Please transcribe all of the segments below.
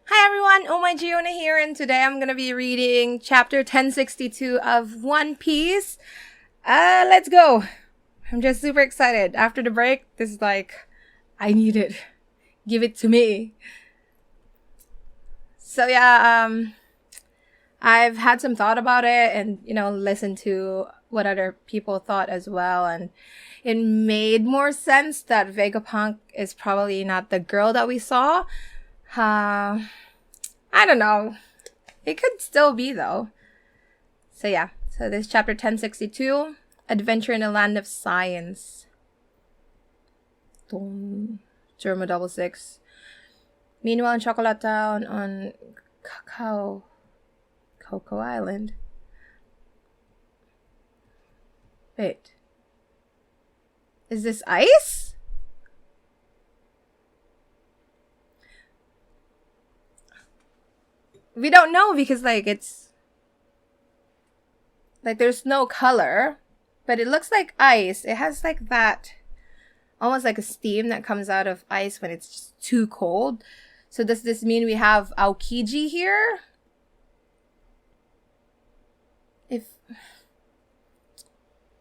Hi everyone, Oh My Giona here, and today I'm gonna be reading chapter 1062 of One Piece. Let's go. I'm just super excited. After the break, this is like, I need it. Give it to me. So yeah, I've had some thought about it and, listened to what other people thought as well, and it made more sense that Vega Punk is probably not the girl that we saw. I don't know. It could still be though. So yeah. So this chapter 1062, Adventure in the Land of Science. Germa 66. Meanwhile in Chocolate Town on Cocoa Island. Wait. Is this ice? We don't know because, it's... there's no color. But it looks like ice. It has, that... almost like a steam that comes out of ice when it's just too cold. So does this mean we have Aokiji here?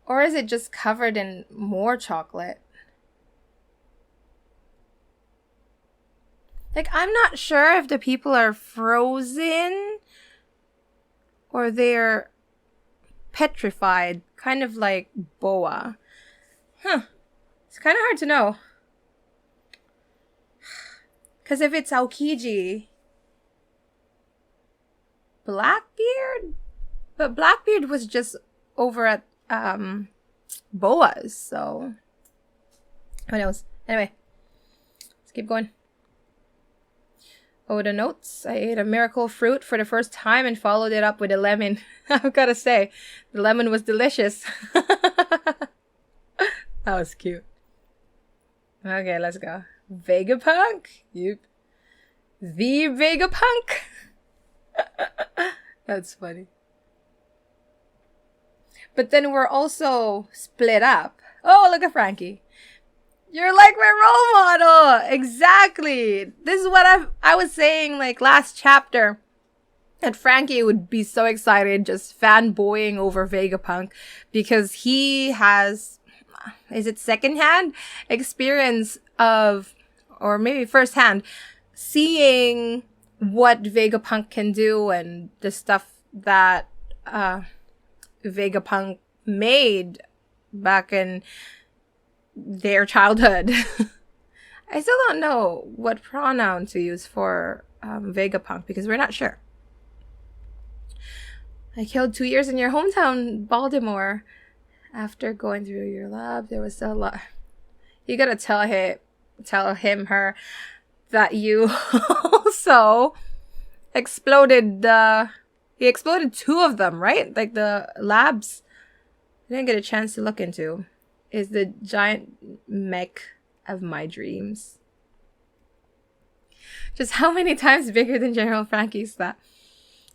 Or is it just covered in more chocolate? I'm not sure if the people are frozen or they're petrified, kind of like Boa. It's kind of hard to know. Because if it's Aokiji, Blackbeard? But Blackbeard was just over at Boa's, so who knows? Anyway, let's keep going. Oh, the notes. I ate a miracle fruit for the first time and followed it up with a lemon. I've got to say, the lemon was delicious. That was cute. Okay, let's go. Vega Punk? Yep. The Vega Punk? That's funny. But then we're also split up. Oh, look at Frankie. You're like my role model. Exactly. This is what I was saying last chapter. That Frankie would be so excited just fanboying over Vegapunk because he has, is it secondhand experience of, or maybe firsthand, seeing what Vegapunk can do and the stuff that Vegapunk made back in their childhood. I still don't know what pronoun to use for Vegapunk because we're not sure. I killed 2 years in your hometown, Baltimore. After going through your lab, there was still a lot. You gotta tell her that you also exploded he exploded 2 of them, right? The labs I didn't get a chance to look into. Is the giant mech of my dreams. Just how many times bigger than General Frankie's that?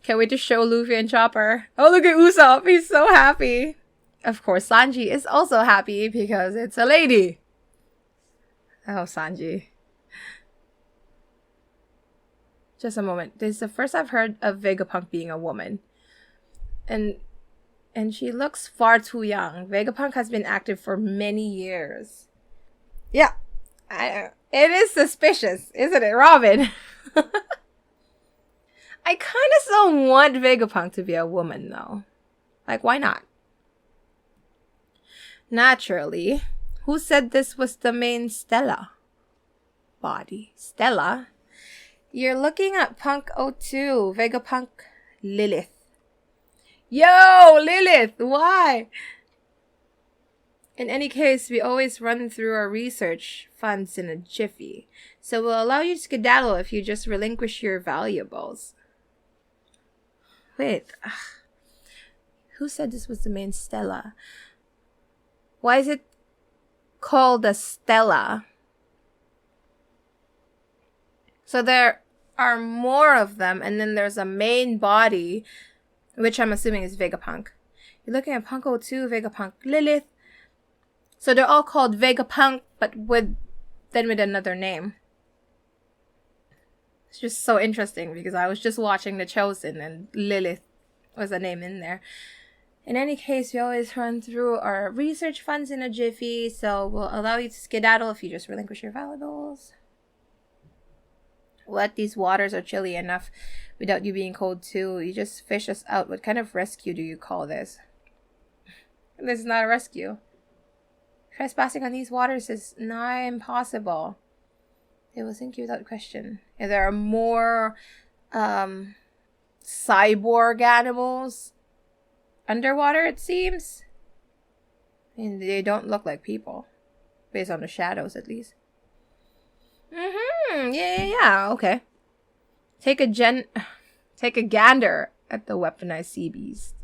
Can't wait to show Luffy and Chopper. Oh, look at Usopp. He's so happy. Of course, Sanji is also happy because it's a lady. Oh, Sanji. Just a moment. This is the first I've heard of Vegapunk being a woman. And she looks far too young. Vegapunk has been active for many years. Yeah. It is suspicious, isn't it, Robin? I kind of still want Vegapunk to be a woman, though. Why not? Naturally. Who said this was the main Stella body? Stella? You're looking at Punk 02, Vegapunk Lilith. Yo, Lilith, why? In any case, we always run through our research funds in a jiffy, so we'll allow you to skedaddle if you just relinquish your valuables. Wait, who said this was the main Stella? Why is it called a Stella? So there are more of them, and then there's a main body, which I'm assuming is Vegapunk. You're looking at Punk 02, Vegapunk Lilith. So they're all called Vegapunk, but with another name. It's just so interesting because I was just watching The Chosen and Lilith was a name in there. In any case, we always run through our research funds in a jiffy, so we'll allow you to skedaddle if you just relinquish your valuables. What? These waters are chilly enough without you being cold too. You just fish us out. What kind of rescue do you call this? This is not a rescue. Trespassing on these waters is nigh impossible. They will sink you without question. If there are more cyborg animals underwater, it seems. And they don't look like people. Based on the shadows, at least. Yeah. Okay. Take a gander at the weaponized sea beast.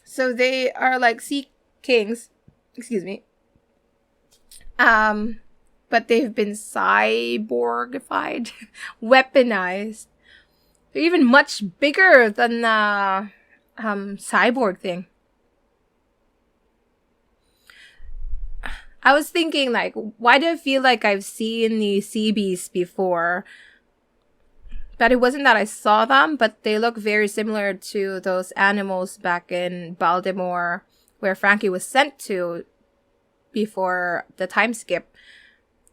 So they are like sea kings. Excuse me. But they've been cyborgified, weaponized. They're even much bigger than the cyborg thing. I was thinking, like, why do I feel like I've seen these sea beasts before? But it wasn't that I saw them, but they look very similar to those animals back in Baltimore, where Frankie was sent to before the time skip.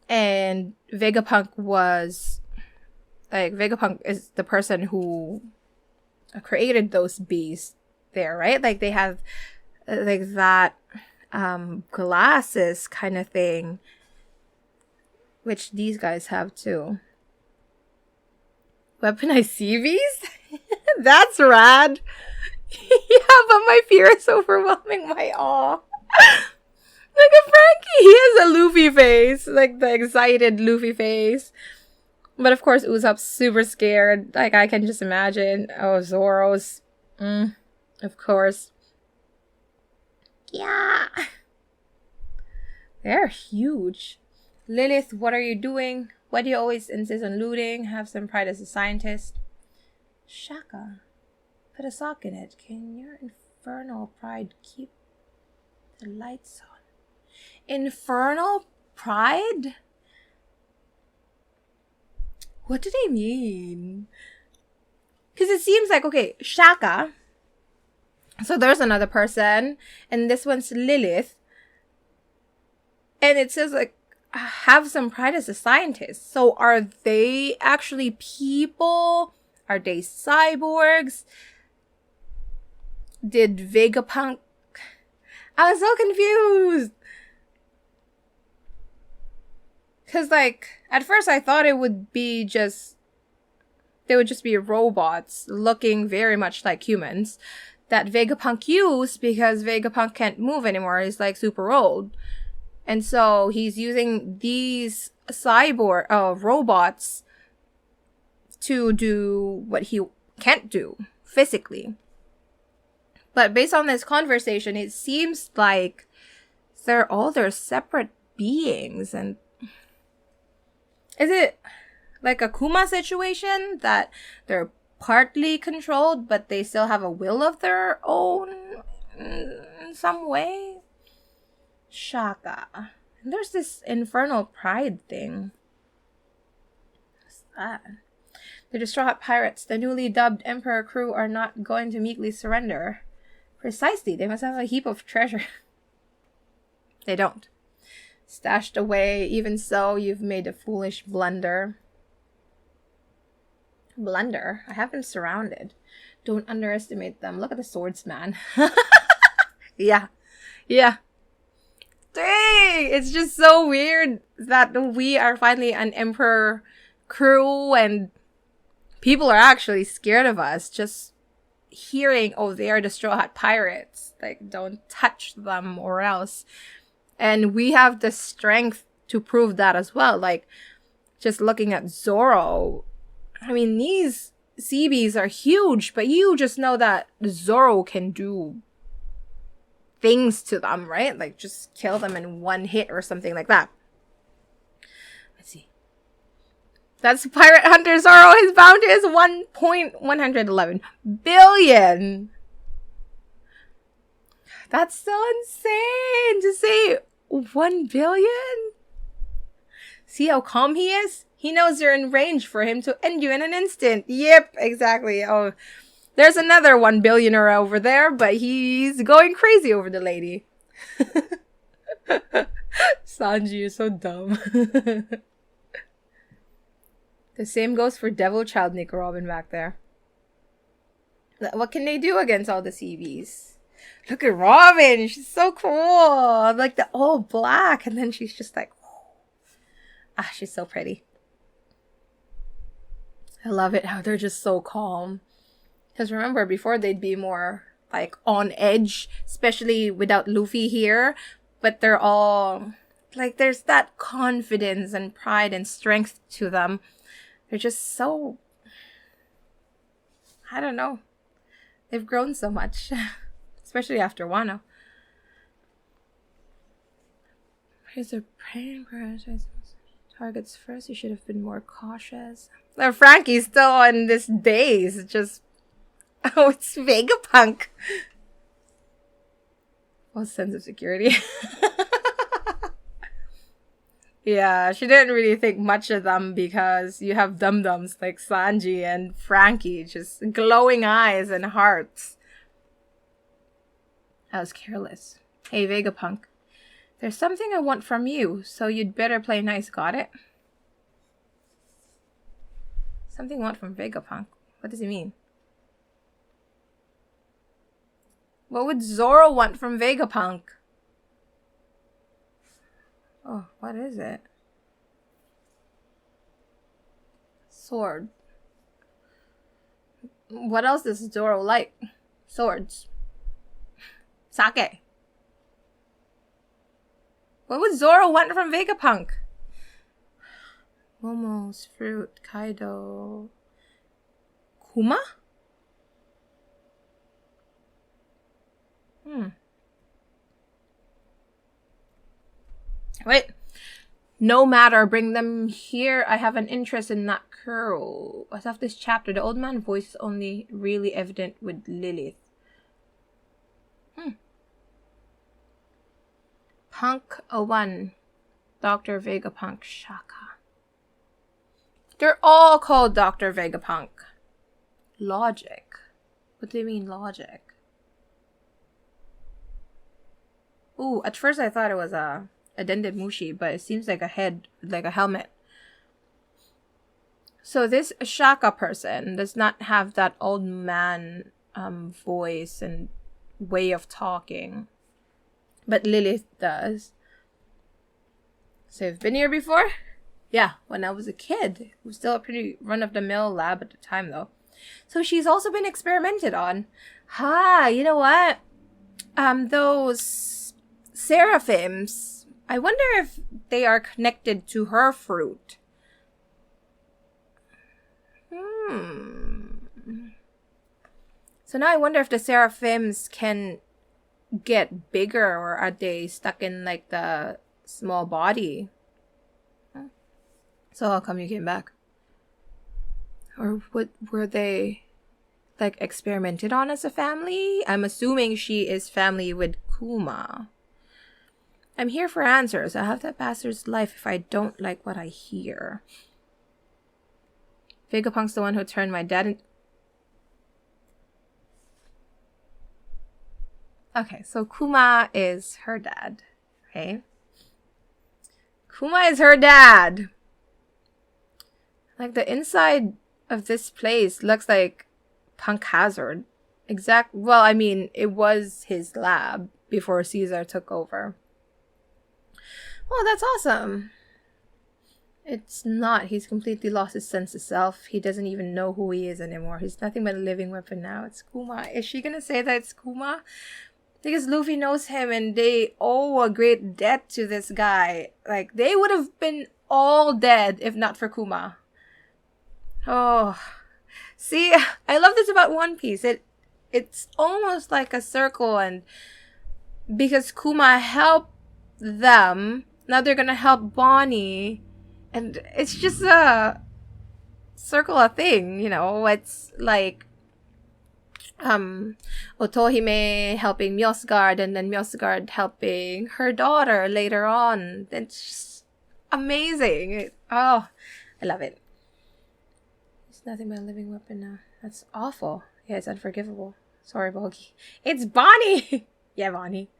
And Vega Punk is the person who created those beasts there, right? Like, they have like that glasses kind of thing, which these guys have too. Weaponized sea beast? That's rad. Yeah, but my fear is overwhelming my awe. Look at Frankie. He has a Luffy face, like the excited Luffy face. But of course, Usopp's super scared. Like, I can just imagine. Oh, Zoro's. Of course. Yeah. They're huge. Lilith, what are you doing? Why do you always insist on looting? Have some pride as a scientist. Shaka, put a sock in it. Can your infernal pride keep the lights on? Infernal pride? What do they mean? Because it seems like, okay, Shaka. So there's another person. And this one's Lilith. And it says, like, have some pride as a scientist. So are they actually people? Are they cyborgs? Did Vega Punk... I was so confused. Because, like, at first I thought it would be just... They would just be robots looking very much like humans that Vega Punk used because Vega Punk can't move anymore. He's, like, super old. And so he's using these cyborg robots to do what he can't do physically. But based on this conversation, it seems like they're separate beings. And is it like a Kuma situation that they're partly controlled, but they still have a will of their own in some way? Shaka. And there's this infernal pride thing. What's that? The distraught pirates, the newly dubbed Emperor crew, are not going to meekly surrender. Precisely, they must have a heap of treasure. They don't. Stashed away, even so, you've made a foolish blunder. Blunder? I have them surrounded. Don't underestimate them. Look at the swordsman. Yeah. Dang! It's just so weird that we are finally an Emperor crew and people are actually scared of us. Just hearing, oh, they are the Straw Hat Pirates. Like, don't touch them or else. And we have the strength to prove that as well. Like, just looking at Zoro. I mean, these sea beasts are huge, but you just know that Zoro can do things to them, right? Like, just kill them in one hit or something like that. Let's see. That's Pirate Hunter Zoro. His bounty is 1.111 billion. That's so insane to say 1 billion. See how calm he is? He knows you're in range for him to end you in an instant. Yep, exactly. Oh, there's another 1 billionaire over there, but he's going crazy over the lady. Sanji, you're so dumb. The same goes for Devil Child Nico Robin back there. What can they do against all the CVs? Look at Robin. She's so cool. Like the all black. And then she's just like, she's so pretty. I love it how they're just so calm. Because remember, before they'd be more like on edge, especially without Luffy here. But they're all like, there's that confidence and pride and strength to them. They're just so, I don't know. They've grown so much, especially after Wano. Here's a praying targets first. You should have been more cautious. Frankie's still on this daze. Just, it's Vega Punk. What sense of security? Yeah, she didn't really think much of them because you have dum-dums like Sanji and Frankie, just glowing eyes and hearts. I was careless. Hey, Vega Punk. There's something I want from you, so you'd better play nice, got it? Something I want from Vega Punk? What does he mean? What would Zoro want from Vega Punk? Oh, what is it? Sword. What else does Zoro like? Swords. Sake. What would Zoro want from Vega Punk? Momos, fruit, Kaido. Kuma? Wait. No matter, bring them here. I have an interest in that girl. As of this chapter, the old man's voice is only really evident with Lilith. Punk 01. Dr. Vega Punk Shaka. They're all called Dr. Vega Punk. Logic. What do you mean logic? Ooh, at first I thought it was a Dended Mushi, but it seems like a head, like a helmet. So this Shaka person does not have that old man voice and way of talking. But Lilith does. So you've been here before? Yeah, when I was a kid. It was still a pretty run-of-the-mill lab at the time, though. So she's also been experimented on. You know what? Those seraphims, I wonder if they are connected to her fruit. So now I wonder if the seraphims can get bigger, or are they stuck in like the small body? So how come you came back? Or what were they like experimented on as a family? I'm assuming she is family with Kuma. I'm here for answers. I'll have that bastard's life if I don't like what I hear. Vega Punk's the one who turned my dad in. Okay, so Kuma is her dad. Okay. Kuma is her dad. Like the inside of this place looks like Punk Hazard. Well, I mean, it was his lab before Caesar took over. Well, that's awesome. It's not. He's completely lost his sense of self. He doesn't even know who he is anymore. He's nothing but a living weapon now. It's Kuma. Is she gonna say that it's Kuma? Because Luffy knows him and they owe a great debt to this guy. Like, they would have been all dead if not for Kuma. Oh. See, I love this about One Piece. It's almost like a circle, and because Kuma helped them, now they're gonna help Bonnie, and it's just a circular thing, you know. It's like Otohime helping Mjosgard, and then Mjosgard helping her daughter later on. It's just amazing. I I love it. It's nothing but a living weapon now. That's awful. Yeah, it's unforgivable. Sorry, Bogey. It's Bonnie! Yeah, Bonnie.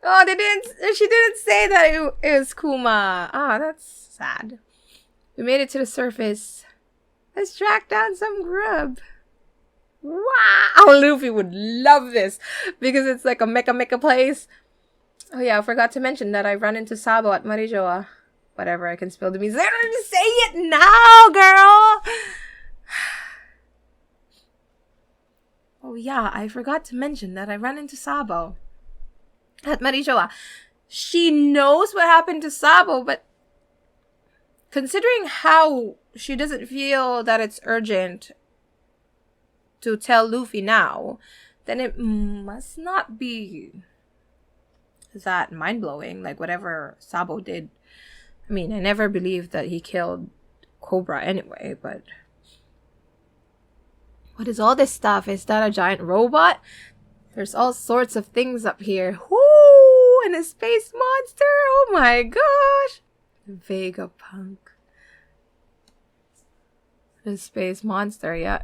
Oh, she didn't say that it was Kuma. Ah, that's sad. We made it to the surface. Let's track down some grub. Wow! Luffy would love this because it's like a mecha place. Oh yeah, I forgot to mention that I run into Sabo at Marijoa. Whatever, I can spill the beans. Just say it now, girl! Oh yeah, I forgot to mention that I ran into Sabo at Marijoa. She knows what happened to Sabo, but considering how she doesn't feel that it's urgent to tell Luffy now, then it must not be that mind-blowing, like whatever Sabo did. I mean, I never believed that he killed Cobra anyway, but what is all this stuff? Is that a giant robot? There's all sorts of things up here. Whoo! And a space monster! Oh my gosh! Vega Punk. The space monster, yeah.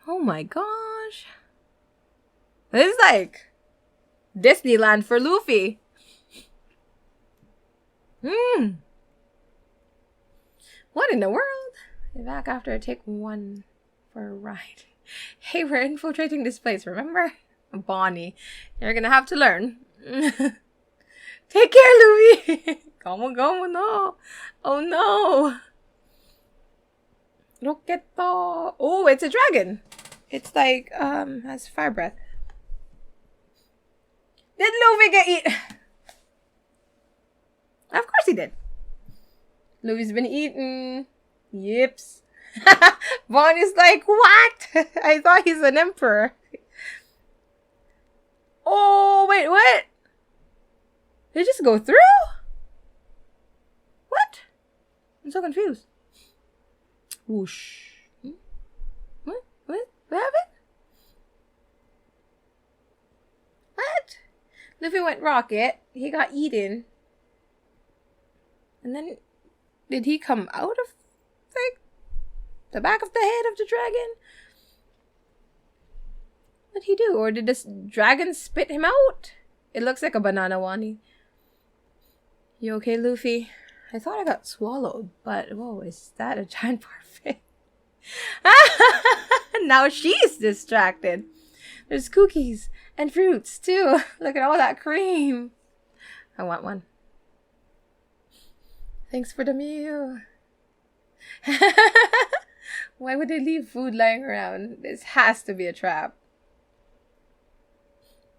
Oh my gosh. This is like Disneyland for Luffy. What in the world? Get back after I take one for a ride. Hey, we're infiltrating this place, remember? Bonnie, you're gonna have to learn. Take care, Luffy. Come on, no. Oh no. Roqueto. Oh, it's a dragon. It's like, has fire breath. Did Luffy get eaten? Of course he did. Luffy's been eaten. Yips. Bonnie's like, what? I thought he's an emperor. Oh, wait, what? Did it just go through? What? I'm so confused. Whoosh. What? What happened? What? Luffy went rocket. He got eaten. And then, did he come out of, like, the back of the head of the dragon? What did he do? Or did this dragon spit him out? It looks like a banana, Wani. You okay, Luffy? I thought I got swallowed, but, whoa, is that a giant parfait? Now she's distracted. There's cookies and fruits, too. Look at all that cream. I want one. Thanks for the meal. Why would they leave food lying around? This has to be a trap.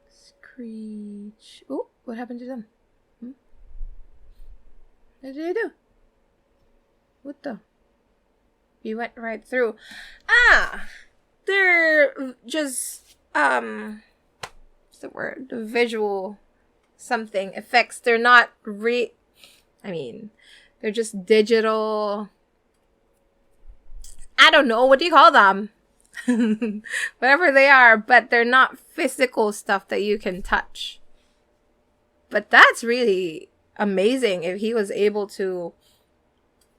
Screech. Oh, what happened to them? What did they do? What the? You went right through. Ah! They're just, what's the word? The visual something effects. They're not they're just digital. I don't know. What do you call them? Whatever they are, but they're not physical stuff that you can touch. But that's really amazing if he was able to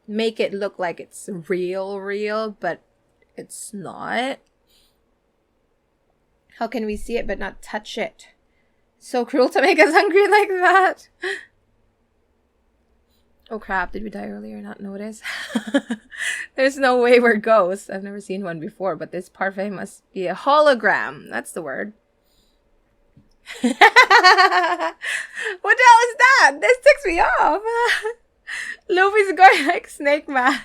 make it look like it's real, but it's not. How can we see it but not touch it? So cruel to make us hungry like that. Oh crap, did we die earlier? Not notice? There's no way we're ghosts. I've never seen one before, but this parfait must be a hologram. That's the word. What the hell is that? This ticks me off. Luffy's going like Snake Man.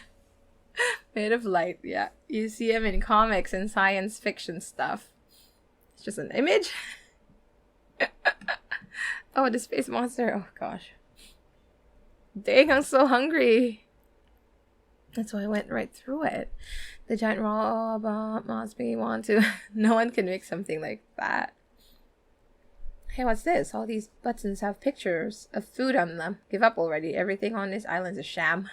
Made of light, yeah. You see him in comics and science fiction stuff. It's just an image. Oh, the space monster. Oh gosh. Dang, I'm so hungry. That's why I went right through it. The giant robot must be want to. No one can make something like that. Hey, what's this? All these buttons have pictures of food on them. Give up already. Everything on this island's a sham.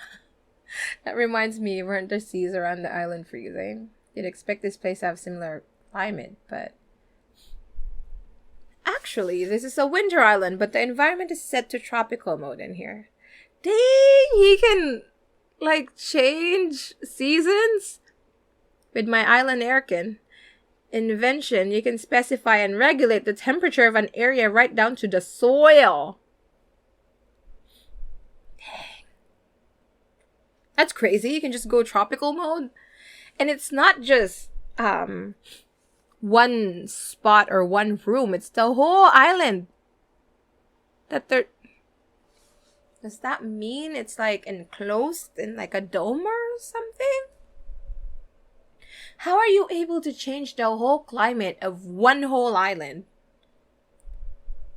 That reminds me, weren't the seas around the island freezing? You'd expect this place to have similar climate, but... Actually, this is a winter island, but the environment is set to tropical mode in here. Dang, he can like change seasons? With my island airkin invention, you can specify and regulate the temperature of an area right down to the soil. Dang. That's crazy. You can just go tropical mode. And it's not just one spot or one room. It's the whole island. Does that mean it's like enclosed in like a dome or something? How are you able to change the whole climate of one whole island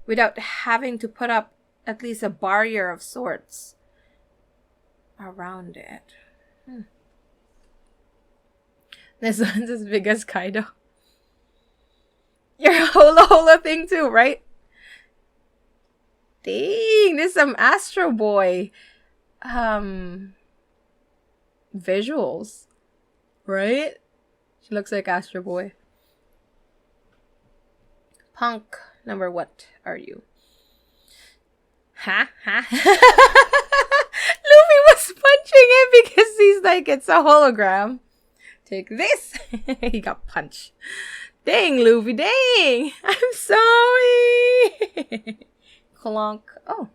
without having to put up at least a barrier of sorts around it? This one's as big as Kaido. Your Holo thing too, right? Dang, this is some Astro Boy visuals, right? She looks like Astro Boy. Punk number what are you? Ha ha. Luffy was punching it because he's like, it's a hologram. Take this. He got punched. Dang, Luffy, dang. I'm sorry. Clonk. Oh.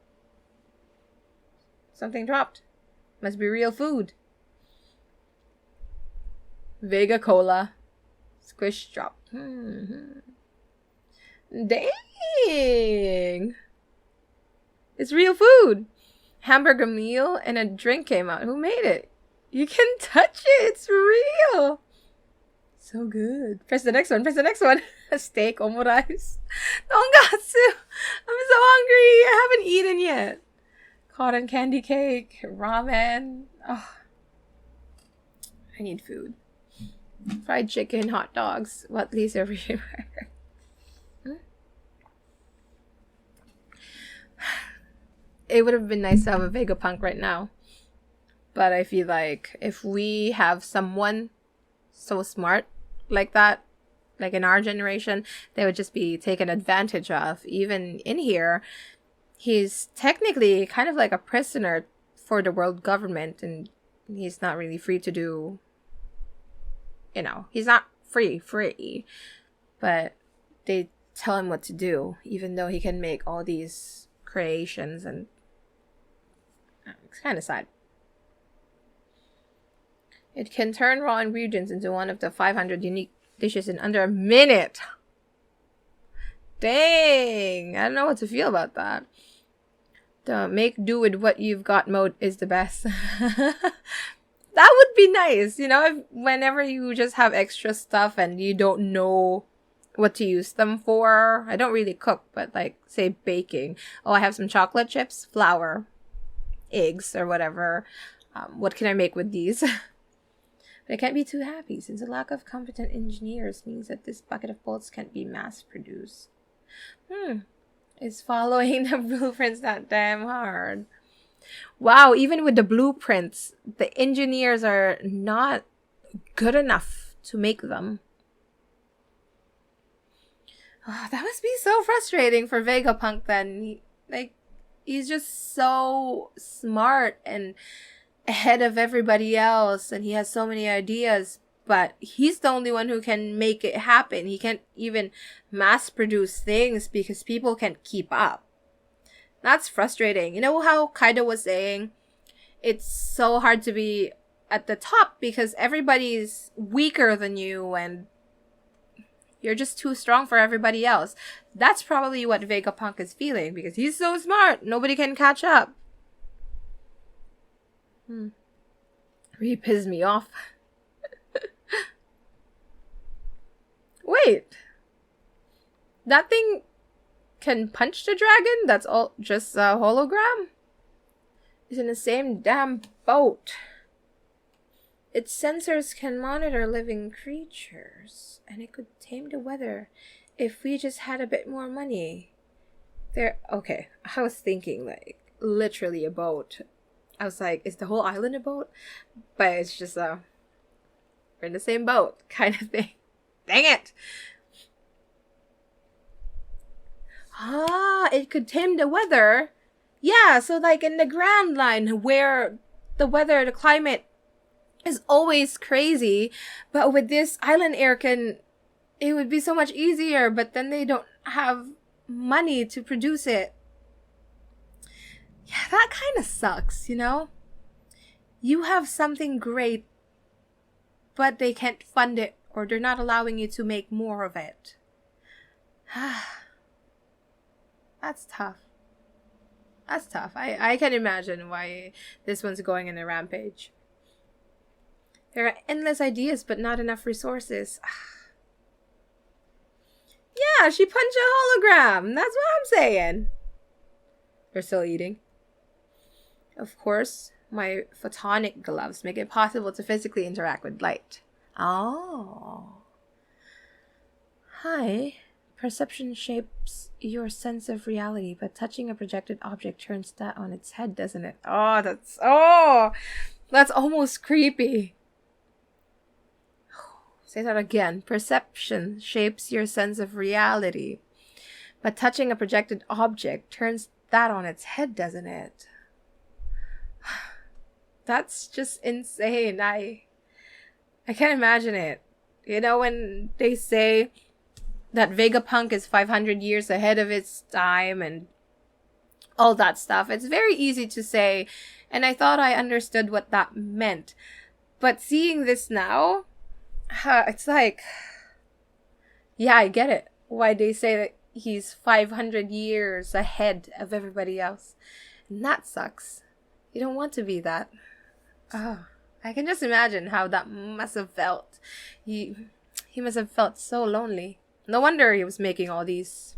Something dropped. Must be real food. Vega Cola. Squish drop. Dang. It's real food. Hamburger meal and a drink came out. Who made it? You can touch it. It's real. So good. Press the next one. Press the next one. Steak, omurice. Dongatsu. I'm so hungry. I haven't eaten yet. Cotton candy cake. Ramen. Oh. I need food. Fried chicken, hot dogs. What least everywhere. It would have been nice to have a Vega Punk right now. But I feel like if we have someone so smart like that, like in our generation, they would just be taken advantage of. Even in here, he's technically kind of like a prisoner for the world government, and he's not really free to do, he's not free, but they tell him what to do, even though he can make all these creations, and it's kind of sad. It can turn raw ingredients into one of the 500 unique dishes in under a minute. Dang! I don't know what to feel about that. The make do with what you've got mode is the best. That would be nice, if whenever you just have extra stuff and you don't know what to use them for. I don't really cook, but like, say, baking. Oh, I have some chocolate chips, flour, eggs, or whatever. What can I make with these? But I can't be too happy, since the lack of competent engineers means that this bucket of bolts can't be mass-produced. Is following the blueprints that damn hard? Wow, even with the blueprints, the engineers are not good enough to make them. Oh, that must be so frustrating for Vega Punk then. He's just so smart and ahead of everybody else, and he has so many ideas, but he's the only one who can make it happen. He can't even mass produce things because people can't keep up. That's frustrating. You know how Kaido was saying it's so hard to be at the top because everybody's weaker than you and you're just too strong for everybody else. That's probably what Vega Punk is feeling because he's so smart. Nobody can catch up. Really pissed me off. Wait. That thing can punch the dragon? That's all just a hologram? It's in the same damn boat. Its sensors can monitor living creatures, and it could tame the weather if we just had a bit more money. Okay, I was thinking like literally a boat. I was like, is the whole island a boat? But it's just we're in the same boat kind of thing. Dang it! It could tame the weather. Yeah, so like in the Grand Line where the weather, the climate is always crazy. But with this island air it would be so much easier, but then they don't have money to produce it. Yeah, that kind of sucks, you know? You have something great, but they can't fund it, or they're not allowing you to make more of it. That's tough. That's tough. I can imagine why this one's going in a rampage. There are endless ideas, but not enough resources. Yeah, she punched a hologram. That's what I'm saying. We're still eating. Of course, my photonic gloves make it possible to physically interact with light. Oh. Hi. Perception shapes your sense of reality, but touching a projected object turns that on its head, doesn't it? That's almost creepy. Say that again. Perception shapes your sense of reality, but touching a projected object turns that on its head, doesn't it? That's just insane. I can't imagine it. You know, when they say that Vega Punk is 500 years ahead of its time and all that stuff, it's very easy to say, and I thought I understood what that meant. But seeing this now, it's like, yeah, I get it. Why they say that he's 500 years ahead of everybody else. And that sucks. You don't want to be that. Oh, I can just imagine how that must have felt. He must have felt so lonely. No wonder he was making all these,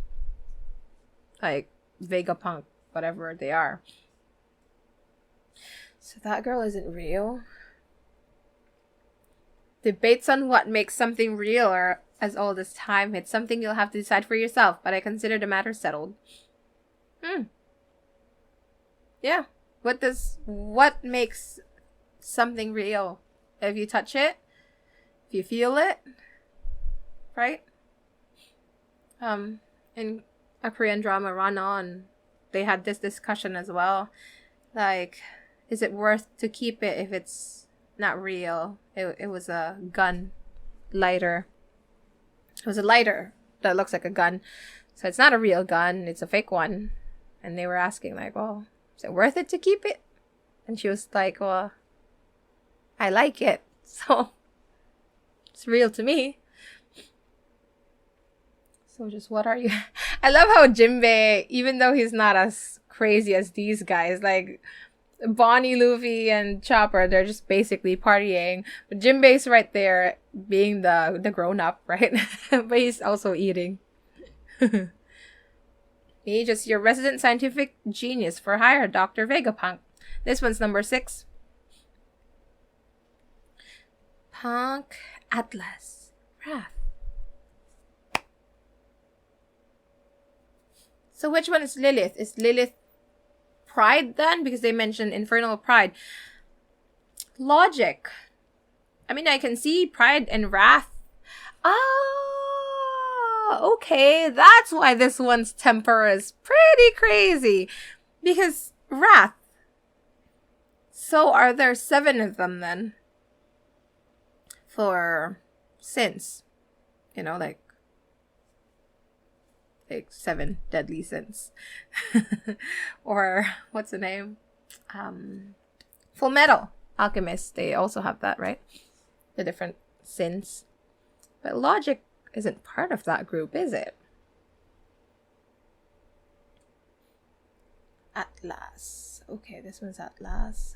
like, Vega Punk, whatever they are. So that girl isn't real? Debates on what makes something real are as old as time. It's something you'll have to decide for yourself, but I consider the matter settled. Yeah. What makes something real? If you touch it? If you feel it? Right? In a Korean drama, Run On, they had this discussion as well. Like, is it worth to keep it if it's not real? It was a gun lighter. It was a lighter that looks like a gun. So it's not a real gun, it's a fake one. And they were asking, like, well, is it worth it to keep it? And she was like, well, I like it, so it's real to me. So just what are you? I love how Jinbei, even though he's not as crazy as these guys, like Bonnie, Luffy, and Chopper, they're just basically partying. But Jinbei's right there being the grown-up, right? But he's also eating. Me, just your resident scientific genius for hire, Dr. Vega Punk. This one's number 6. Punk, Atlas, Wrath. So which one is Lilith? Is Lilith Pride then? Because they mentioned Infernal Pride. Logic. I mean, I can see Pride and Wrath. Okay. That's why this one's temper is pretty crazy. Because Wrath. So are there 7 of them then? For sins. You know, like 7 deadly sins. Or what's the name? Full Metal Alchemist. They also have that, right? The different sins. But logic isn't part of that group, is it? Atlas. Okay, this one's Atlas.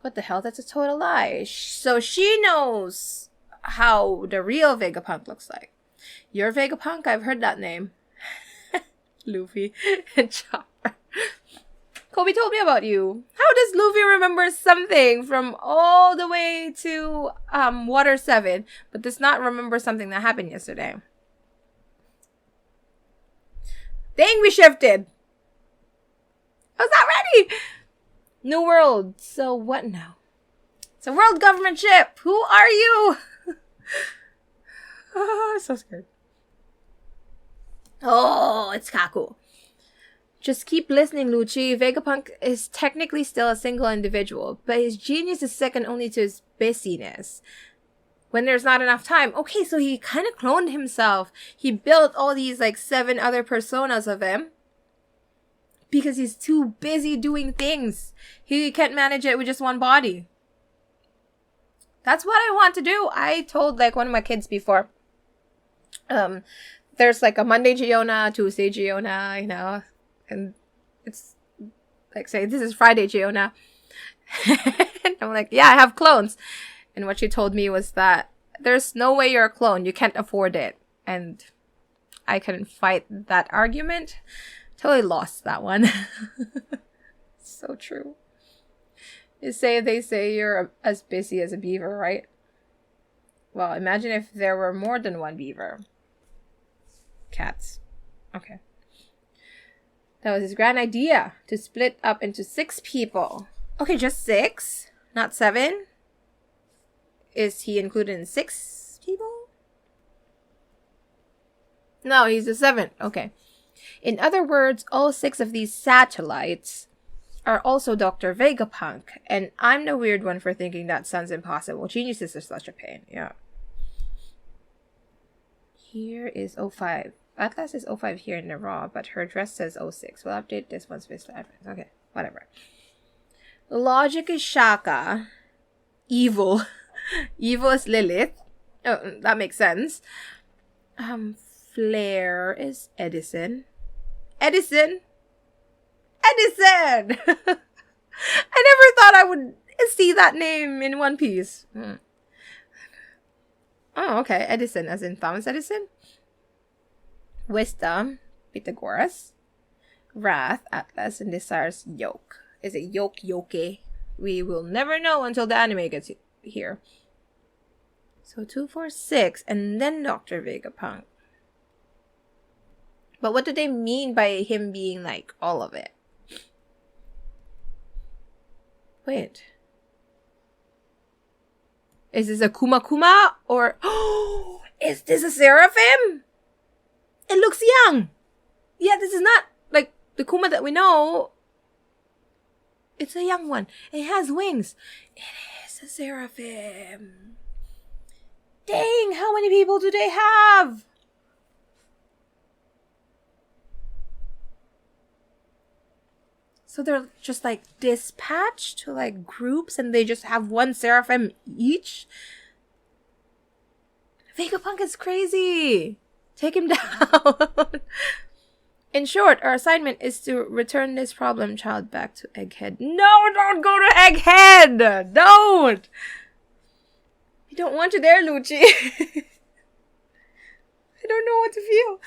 What the hell? That's a total lie. So she knows how the real Vega Punk looks like. You're Vega Punk? I've heard that name. Luffy and Chopper. Kobe told me about you. How does Luffy remember something from all the way to Water 7, but does not remember something that happened yesterday? Dang, we shifted. I was not ready. New world. So what now? It's a world government ship. Who are you? Oh, so scared. Oh, it's Kaku. Just keep listening, Lucci. Vegapunk is technically still a single individual, but his genius is second only to his busyness. When there's not enough time. Okay, so he kind of cloned himself. He built all these, like, 7 other personas of him. Because he's too busy doing things. He can't manage it with just one body. That's what I want to do. I told, like, one of my kids before. There's, like, a Monday Giona, Tuesday Giona, you know. And it's, like, say, this is Friday Giona. And I'm like, yeah, I have clones. And what she told me was that there's no way you're a clone. You can't afford it. And I couldn't fight that argument. Totally lost that one. So true. They say you're as busy as a beaver, right? Well, imagine if there were more than one beaver. Cats. Okay. That was his grand idea. To split up into 6 people. Okay, just 6? Not 7? Is he included in 6 people? No, he's the 7th. Okay. In other words, all 6 of these satellites are also Dr. Vegapunk. And I'm the weird one for thinking that sounds impossible. Geniuses are such a pain. Yeah. Here is 05. Atlas is 05 here in the raw, but her dress says 06. We'll update this once with advance. Okay, whatever. Logic is Shaka. Evil. Evil is Lilith. Oh, that makes sense. Flair is Edison. Edison! Edison! I never thought I would see that name in One Piece. Oh, okay. Edison, as in Thomas Edison. Wisdom, Pythagoras. Wrath, Atlas. And Desires, Yoke. Is it Yoke? We will never know until the anime gets here. So 2, 4, 6, and then Dr. Vegapunk. But what do they mean by him being like all of it? Wait. Is this a Kuma or oh, is this a Seraphim? It looks young. Yeah, this is not like the Kuma that we know. It's a young one. It has wings. It is a Seraphim. Dang, how many people do they have? So they're just like dispatched to like groups and they just have one Seraphim each? Vegapunk is crazy. Take him down. In short, our assignment is to return this problem child back to Egghead. No, don't go to Egghead! Don't! You don't want to there, Lucci. I don't know what to feel.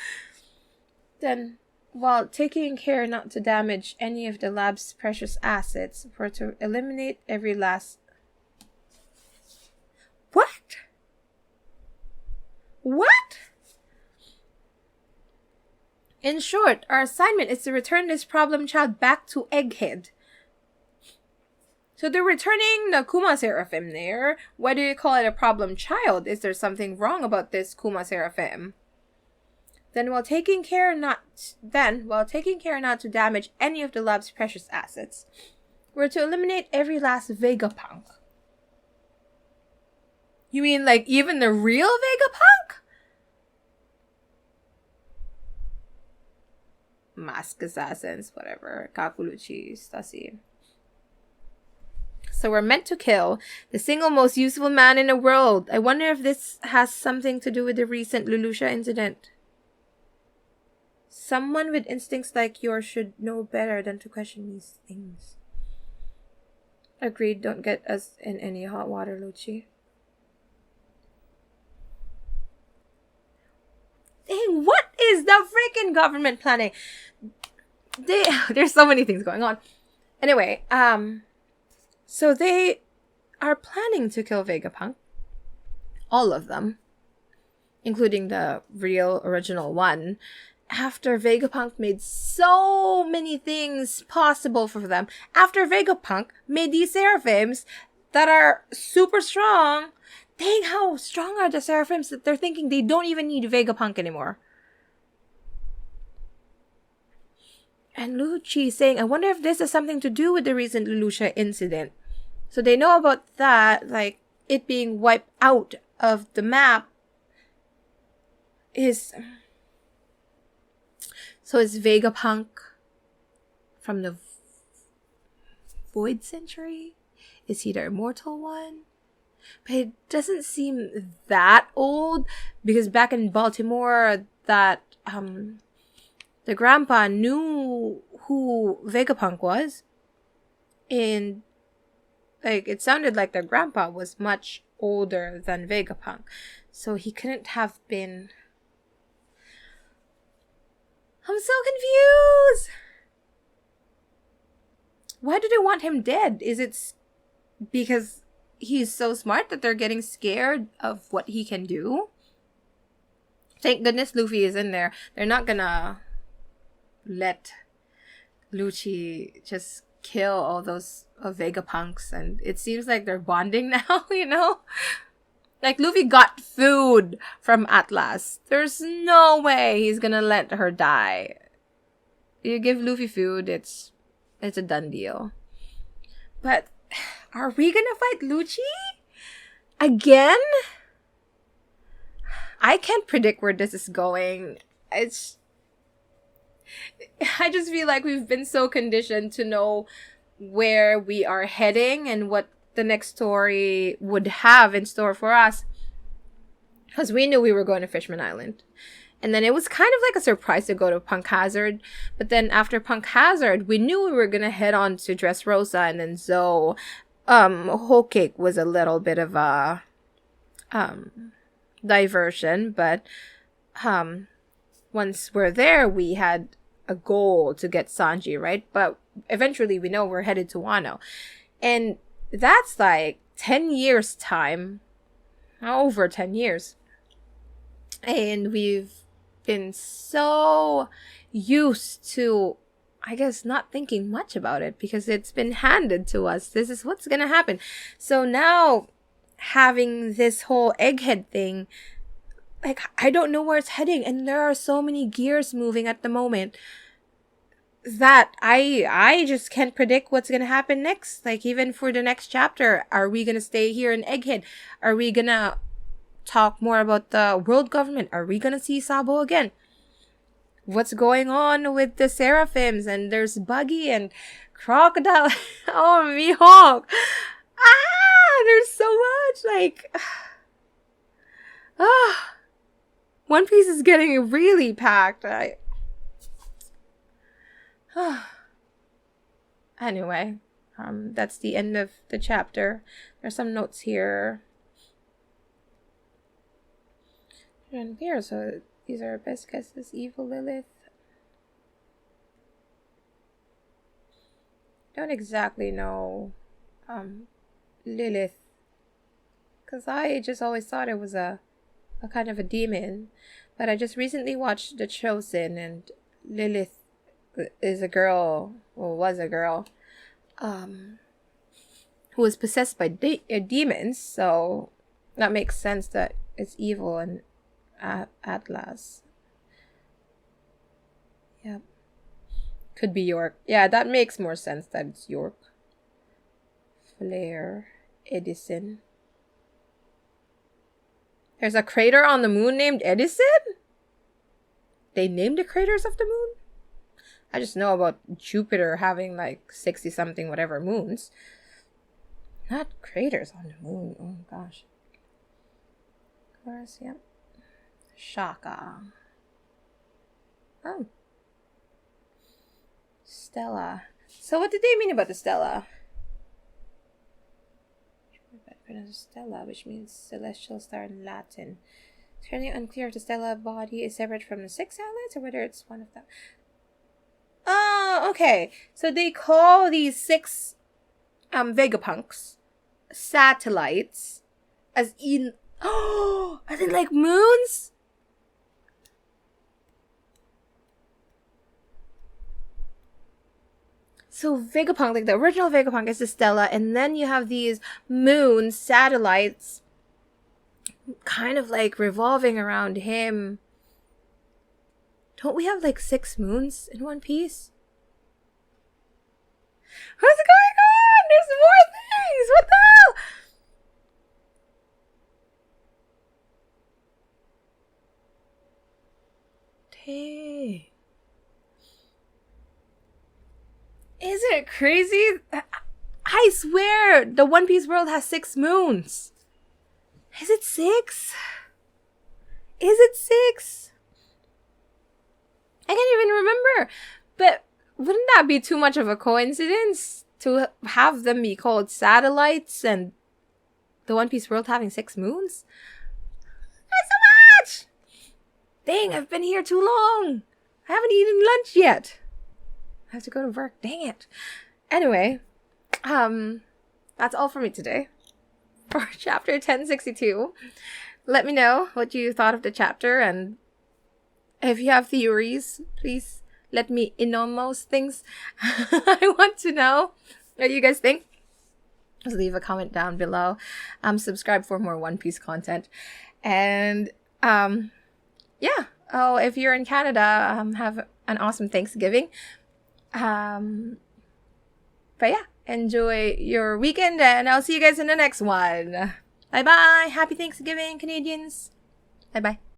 Then, while taking care not to damage any of the lab's precious assets, we're to eliminate every last... What? What? In short, our assignment is to return this problem child back to Egghead. So they're returning the Kuma Seraphim there. Why do you call it a problem child? Is there something wrong about this Kuma Seraphim? Then while taking care not to damage any of the lab's precious assets, we're to eliminate every last Vegapunk. You mean like even the real Vegapunk? Mask assassins, whatever. Kakuluchi, Stasi. So we're meant to kill the single most useful man in the world. I wonder if this has something to do with the recent Lulusha incident. Someone with instincts like yours should know better than to question these things. Agreed, don't get us in any hot water, Lucci. Dang, what is the freaking government planning? There's so many things going on. Anyway, so they are planning to kill Vegapunk. All of them. Including the real original one. After Vegapunk made so many things possible for them. After Vegapunk made these Seraphims that are super strong. Dang, how strong are the Seraphims that they're thinking they don't even need Vegapunk anymore. And Lucci saying, I wonder if this has something to do with the recent Lucia incident. So they know about that, like it being wiped out of the map is... So is Vega Punk from the Void Century? Is he the immortal one? But it doesn't seem that old, because back in Baltimore, that the grandpa knew who Vega Punk was, and like it sounded like the grandpa was much older than Vega Punk, so he couldn't have been. I'm so confused. Why do they want him dead? Is it because he's so smart that they're getting scared of what he can do? Thank goodness Luffy is in there. They're not gonna let Lucci just kill all those Vega Punks, and it seems like they're bonding now, you know? Like, Luffy got food from Atlas. There's no way he's gonna let her die. You give Luffy food, it's a done deal. But are we gonna fight Lucci again? I can't predict where this is going. I just feel like we've been so conditioned to know where we are heading and what the next story would have in store for us. Because we knew we were going to Fishman Island. And then it was kind of like a surprise to go to Punk Hazard. But then after Punk Hazard, we knew we were going to head on to Dressrosa and then Zoe. Whole Cake was a little bit of a diversion. But once we're there, we had a goal to get Sanji, right? But eventually we know we're headed to Wano. And that's like 10 years time. Over 10 years. And we've been so used to, I guess, not thinking much about it because it's been handed to us. This is what's gonna happen. So now, having this whole egghead thing, like, I don't know where it's heading, and there are so many gears moving at the moment that I just can't predict what's gonna happen next. Like, even for the next chapter, are we gonna stay here in Egghead? Are we gonna talk more about the world government? Are we gonna see Sabo again? What's going on with the Seraphims? And there's Buggy and Crocodile. Oh, Mihawk. There's so much. Like, One Piece is getting really packed. Anyway, that's the end of the chapter. There's some notes here. And here, so these are best guesses. Evil Lilith. Don't exactly know Lilith, because I just always thought it was a kind of a demon. But I just recently watched The Chosen, and Lilith is a girl, or was a girl, who was possessed by demons. So that makes sense that it's evil and Atlas. Yep. Could be York. Yeah, that makes more sense that it's York. Flare. Edison. There's a crater on the moon named Edison? They named the craters of the moon? I just know about Jupiter having like 60 something whatever moons. Not craters on the moon. Oh gosh. Of course, yep. Shaka. Oh. Stella. So what did they mean about the Stella? Stella, which means celestial star in Latin. It's currently unclear if the Stella body is separate from the 6 satellites or whether it's one of them. Oh, okay. So they call these 6 Vegapunks satellites as in like moons? So Vegapunk, like the original Vegapunk is the Stella, and then you have these moon satellites kind of like revolving around him. Don't we have like 6 moons in One Piece? What's going on? There's more things. What the hell? Dang. Isn't it crazy? I swear the One Piece world has 6 moons. Is it 6? Is it 6? I can't even remember. But wouldn't that be too much of a coincidence to have them be called satellites and the One Piece world having 6 moons? That's so much! Dang, I've been here too long. I haven't eaten lunch yet. I have to go to work. Dang it. Anyway, that's all for me today for chapter 1062. Let me know what you thought of the chapter, and if you have theories, please let me in on those things. I want to know what you guys think. Just leave a comment down below. Subscribe for more One Piece content. And yeah. Oh, if you're in Canada, have an awesome Thanksgiving. But yeah, enjoy your weekend, and I'll see you guys in the next one. Bye bye. Happy Thanksgiving, Canadians. Bye bye.